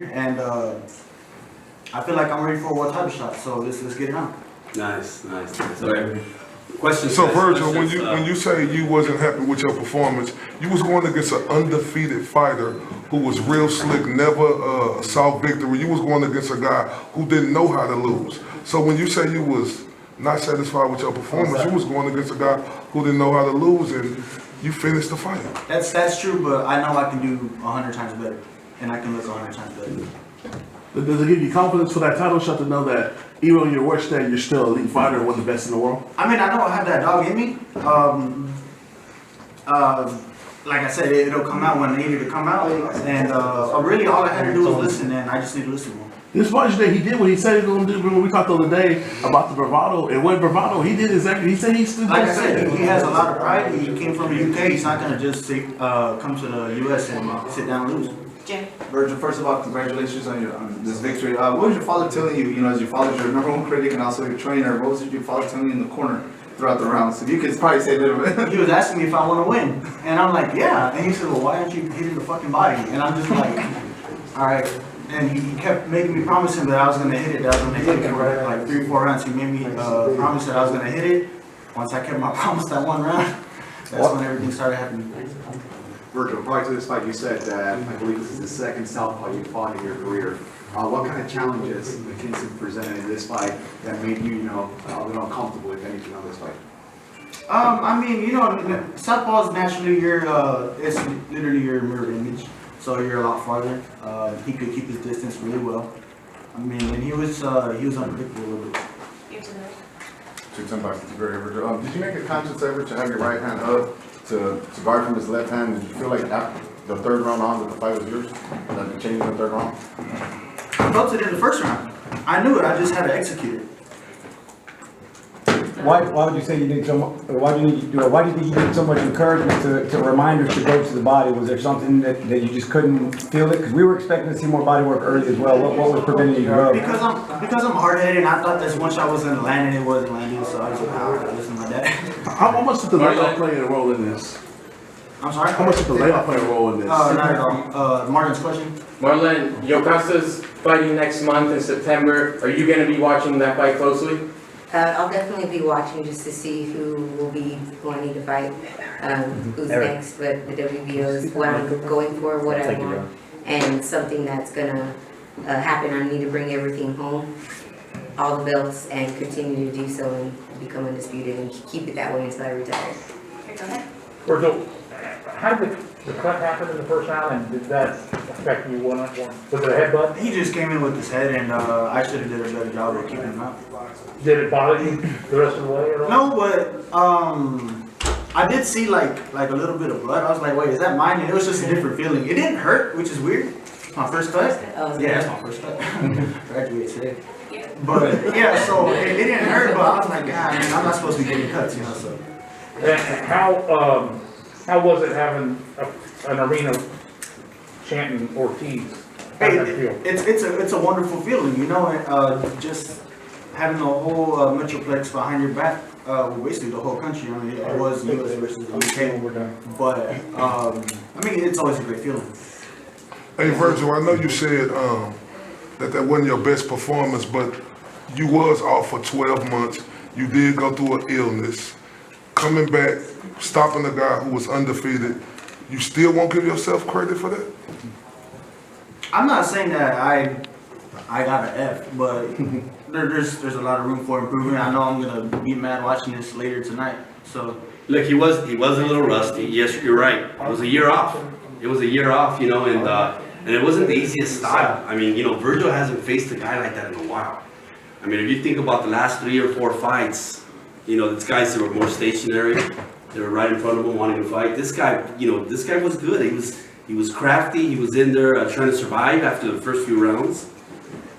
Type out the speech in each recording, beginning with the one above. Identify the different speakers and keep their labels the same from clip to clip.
Speaker 1: and I feel like I'm ready for a world title shot. So let's get it on.
Speaker 2: Nice. All right. Questions.
Speaker 3: So
Speaker 2: guys?
Speaker 3: Vergil,
Speaker 2: Questions?
Speaker 3: when you say you wasn't happy with your performance, you was going against an undefeated fighter who was real slick, never saw victory. You was going against a guy who didn't know how to lose. So when you say you was not satisfied with your performance, you was going against a guy who didn't know how to lose, and you finished the fight.
Speaker 1: That's true, but I know I can do 100 times better, and I can look 100 times better.
Speaker 4: Does it give you confidence for that title shot to know that even on your worst day, you're still an elite fighter and one of the best in the world?
Speaker 1: I mean, I know I have that dog in me. Like I said, it'll come out when it needed to come out, and really all I had to do was listen, and I just need to listen more.
Speaker 4: This fight day, he did what he said he was going to do. When we talked the other day about the bravado, and when bravado, he did exactly. He said he's still
Speaker 1: Like I said, he has a lot of pride. He came from the UK. He's not gonna just come to the US and sit down and lose.
Speaker 5: Jim.
Speaker 6: Vergil, first of all, congratulations on this victory. What was your father telling you, as your father's your number one critic and also your trainer, what was your father telling you in the corner throughout the rounds? If you could probably say a little bit.
Speaker 1: He was asking me if I want to win, and I'm like, yeah. And he said, well, why aren't you hitting the fucking body? And I'm just like, all right. And he kept making me promise him that I was gonna hit it, that I was gonna hit it for like 3 or 4 rounds. He made me promise that I was gonna hit it. Once I kept my promise that one round, that's when everything started happening.
Speaker 7: Vergil, prior to this fight, you said that I believe this is the second southpaw you fought in your career. What kind of challenges McKinson presented in this fight that made you, a little uncomfortable, if anything, on this fight?
Speaker 1: I mean, southpaw is naturally it's literally your mirror image, so you're a lot farther. He could keep his distance really well. I mean, and he was unpredictable a little bit.
Speaker 8: Did you make a conscious effort to have your right hand up to guard from his left hand? Did you feel like after the third round on that the fight was yours? That you changed in the third round?
Speaker 1: I felt it in the first round. I knew it. I just had to execute it.
Speaker 9: Why would you say you did so much, or why do you think you did so much encouragement to reminders to go to the body? Was there something that you just couldn't feel it? Because we were expecting to see more body work early as well. What was preventing you from?
Speaker 1: Because I'm hard-headed, and I thought this one shot was gonna land, and it wasn't landing, so I was like, I gotta listen to my dad.
Speaker 4: How much did the layoff play a role in this?
Speaker 1: I'm sorry?
Speaker 4: How much did the layoff play a role in this?
Speaker 1: Not at all. Marlen's question?
Speaker 10: Marlen, Yokasa's fighting next month in September. Are you going to be watching that fight closely?
Speaker 5: I'll definitely be watching just to see who will be wanting to fight, who's next, but the WBO is what I'm going for, what I want, and something that's gonna happen. I need to bring everything home, all the belts, and continue to do so and become undisputed and keep it that way until I retire. Go ahead.
Speaker 11: Vergil, how did the cut happen in the first round, and did that affect you one-on-one? Was it a headbutt?
Speaker 1: He just came in with his head, and I should have did a better job of keeping him out.
Speaker 11: Did it bother you the rest of the way at all?
Speaker 1: No, but I did see like a little bit of blood. I was like, wait, is that mine? And it was just a different feeling. It didn't hurt, which is weird. It's my first cut. Yeah, that's my first cut. Graduated today. But yeah, so it didn't hurt, but I was like, God, man, I'm not supposed to be getting cuts, So.
Speaker 11: And how was it having an arena chanting Ortiz? How did that feel?
Speaker 1: It's a wonderful feeling, just having the whole Metroplex behind your back, basically the whole country. I mean, it was US versus the UK, but I mean, it's always a great feeling.
Speaker 3: Hey Vergil, I know you said that wasn't your best performance, but you was off for 12 months. You did go through an illness. Coming back, stopping a guy who was undefeated, you still won't give yourself credit for that?
Speaker 1: I'm not saying that I got an F, but there's a lot of room for improvement. I know I'm gonna be mad watching this later tonight. So
Speaker 2: Look, he was a little rusty. Yes, you're right. It was a year off. It was a year off, and it wasn't the easiest style. I mean, Vergil hasn't faced a guy like that in a while. I mean, if you think about the last 3 or 4 fights, these guys that were more stationary, they were right in front of him wanting to fight. This guy, this guy was good. He was crafty. He was in there trying to survive after the first few rounds.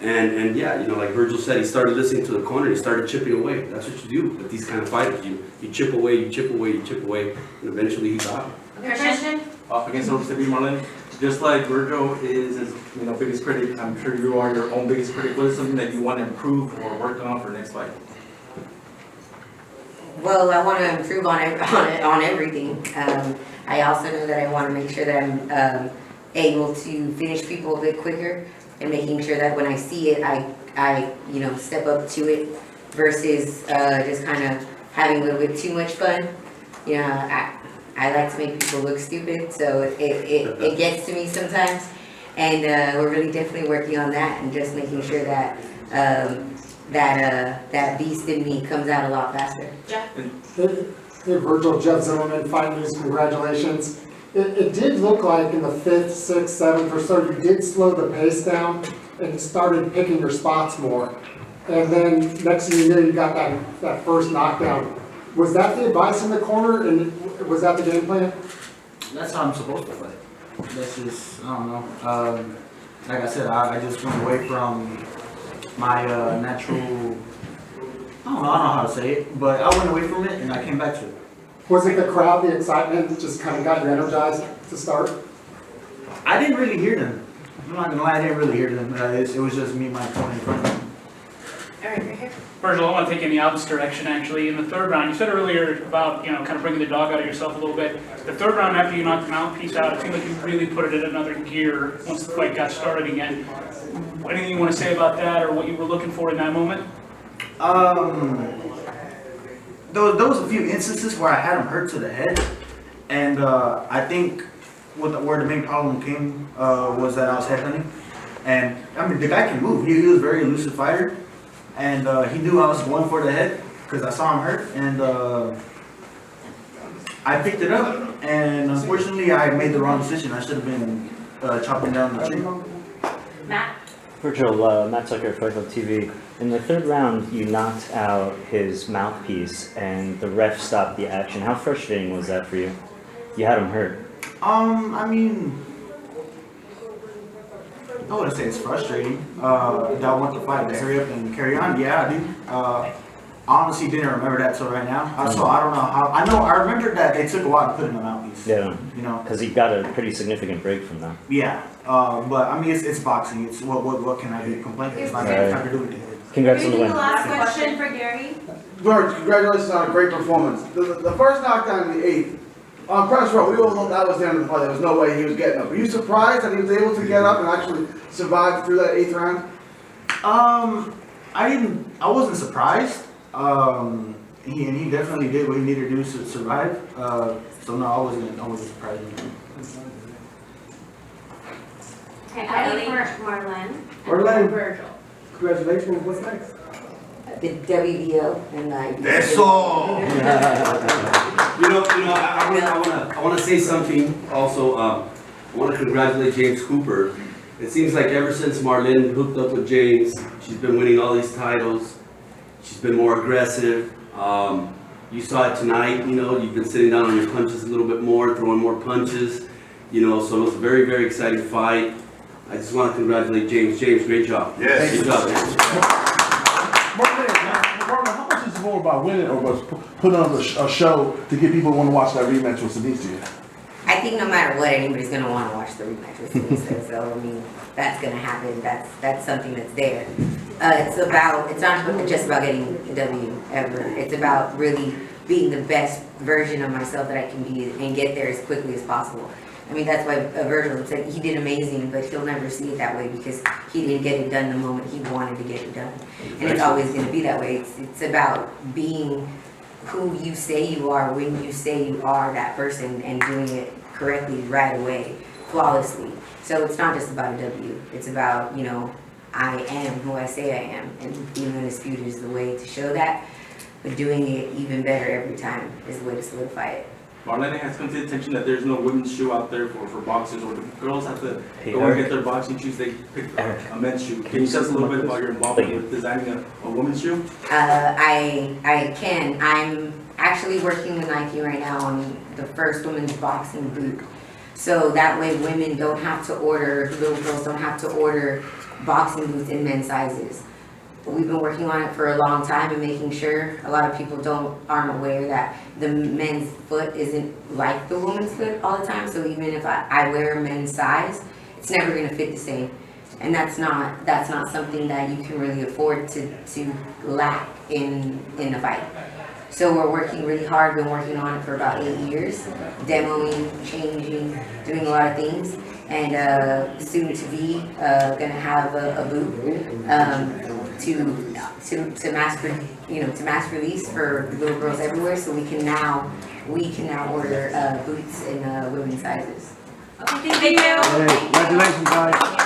Speaker 2: And yeah, like Vergil said, he started listening to the corner. He started chipping away. That's what you do with these kind of fighters. You chip away, you chip away, you chip away, and eventually he got him.
Speaker 5: Question?
Speaker 6: Against Marlen, just like Vergil is his biggest critic, I'm sure you are your own biggest critic. What is something that you want to improve or work on for next fight?
Speaker 5: Well, I want to improve on everything. I also know that I want to make sure that I'm able to finish people a bit quicker. and making sure that when I see it, I you know, step up to it versus just kind of having a little bit too much fun. You know, I like to make people look stupid, so it gets to me sometimes. And we're really definitely working on that and just making sure that that beast in me comes out a lot faster.
Speaker 12: Hey, Vergil, Jeff Zimmerman, Fight News, congratulations. It did look like in the 5th, 6th, 7th or so, you did slow the pace down and started picking your spots more. And then next thing you knew, you got that first knockdown. Was that the advice in the corner, and was that the game plan?
Speaker 1: That's how I'm supposed to play. That's just, I don't know. Like I said, I just went away from my natural, I don't know how to say it, but I went away from it and I came back to it.
Speaker 12: Was it the crowd, the excitement that just kind of got you energized to start?
Speaker 1: I didn't really hear them. I'm not gonna lie, I didn't really hear them. It was just me and my opponent in front of me.
Speaker 5: All right, right here.
Speaker 13: Vergil, I want to take you in the opposite direction, actually. In the third round, you said earlier about, you know, kind of bringing the dog out of yourself a little bit. The third round, after you knocked the mouthpiece out, it seemed like you really put it in another gear once the fight got started again. Anything you want to say about that, or what you were looking for in that moment?
Speaker 1: There was a few instances where I had him hurt to the head, and I think where the main problem came was that I was headhunting. And I mean, the guy can move. He was a very elusive fighter, and he knew I was going for the head because I saw him hurt, and I picked it up. And unfortunately, I made the wrong decision. I should have been chopping down the tree.
Speaker 5: Matt?
Speaker 14: Vergil, Matt Tucker, Fight Club TV. In the third round, you knocked out his mouthpiece, and the ref stopped the action. How frustrating was that for you? You had him hurt.
Speaker 1: I mean, I wouldn't say it's frustrating. Do I want the fight to hurry up and carry on? Yeah, I do. Honestly, didn't remember that till right now. So I don't know how. I remember that they took a while to put in the mouthpiece.
Speaker 14: Yeah.
Speaker 1: You know,
Speaker 14: because he got a pretty significant break from that.
Speaker 1: Yeah. But I mean, it's boxing. It's what can I be complaining? It's not time to do it.
Speaker 14: Congrats on the win.
Speaker 15: Last question for Gary.
Speaker 16: George, congratulations on a great performance. The first knockdown in the 8th, on press row, we all thought that was the end of the fight. There was no way he was getting up. Were you surprised that he was able to get up and actually survive through that 8th round?
Speaker 1: I wasn't surprised. He definitely did what he needed to do to survive. So no, I wasn't surprised.
Speaker 15: Okay, Ellie for Marlen.
Speaker 12: Marlen.
Speaker 15: Vergil.
Speaker 12: Congratulations, what's next?
Speaker 5: The WBO and like.
Speaker 2: Eso! I want to say something also. I want to congratulate James Cooper. It seems like ever since Marlen hooked up with James, she's been winning all these titles. She's been more aggressive. You saw it tonight, you've been sitting down on your punches a little bit more, throwing more punches, so it was a very, very exciting fight. I just want to congratulate James. James, great job.
Speaker 4: Yes.
Speaker 2: Great job, James.
Speaker 4: Marlen, how much is it more about winning or was putting on a show to get people to want to watch that rematch with Denise?
Speaker 5: I think no matter what, anybody's gonna want to watch the rematch with Denise. So I mean, that's gonna happen. That's something that's there. It's not just about getting a W ever. It's about really being the best version of myself that I can be and get there as quickly as possible. I mean, that's why Vergil said he did amazing, but he'll never see it that way because he didn't get it done the moment he wanted to get it done. And it's always going to be that way. It's about being who you say you are when you say you are that person and doing it correctly right away, flawlessly. So it's not just about a W. It's about, I am who I say I am. And being undisputed is the way to show that. But doing it even better every time is the way to solidify it.
Speaker 17: Marlen has come to the attention that there's no women's shoe out there for boxers, or the girls have to go and get their boxing shoes. They pick a men's shoe. Can you tell us a little bit about your involvement with designing a women's shoe?
Speaker 5: I can. I'm actually working with Nike right now on the first women's boxing boot. So that way women don't have to order, little girls don't have to order boxing boots in men's sizes. We've been working on it for a long time and making sure a lot of people aren't aware that the men's foot isn't like the woman's foot all the time. So even if I wear a men's size, it's never going to fit the same. And that's not something that you can really afford to lack in a fight. So we're working really hard. Been working on it for about 8 years, demoing, changing, doing a lot of things. and soon to be gonna have a boot to mass release for little girls everywhere. So we can now order boots in women's sizes.
Speaker 15: Okay, thank you.
Speaker 4: Hey, congratulations, guys.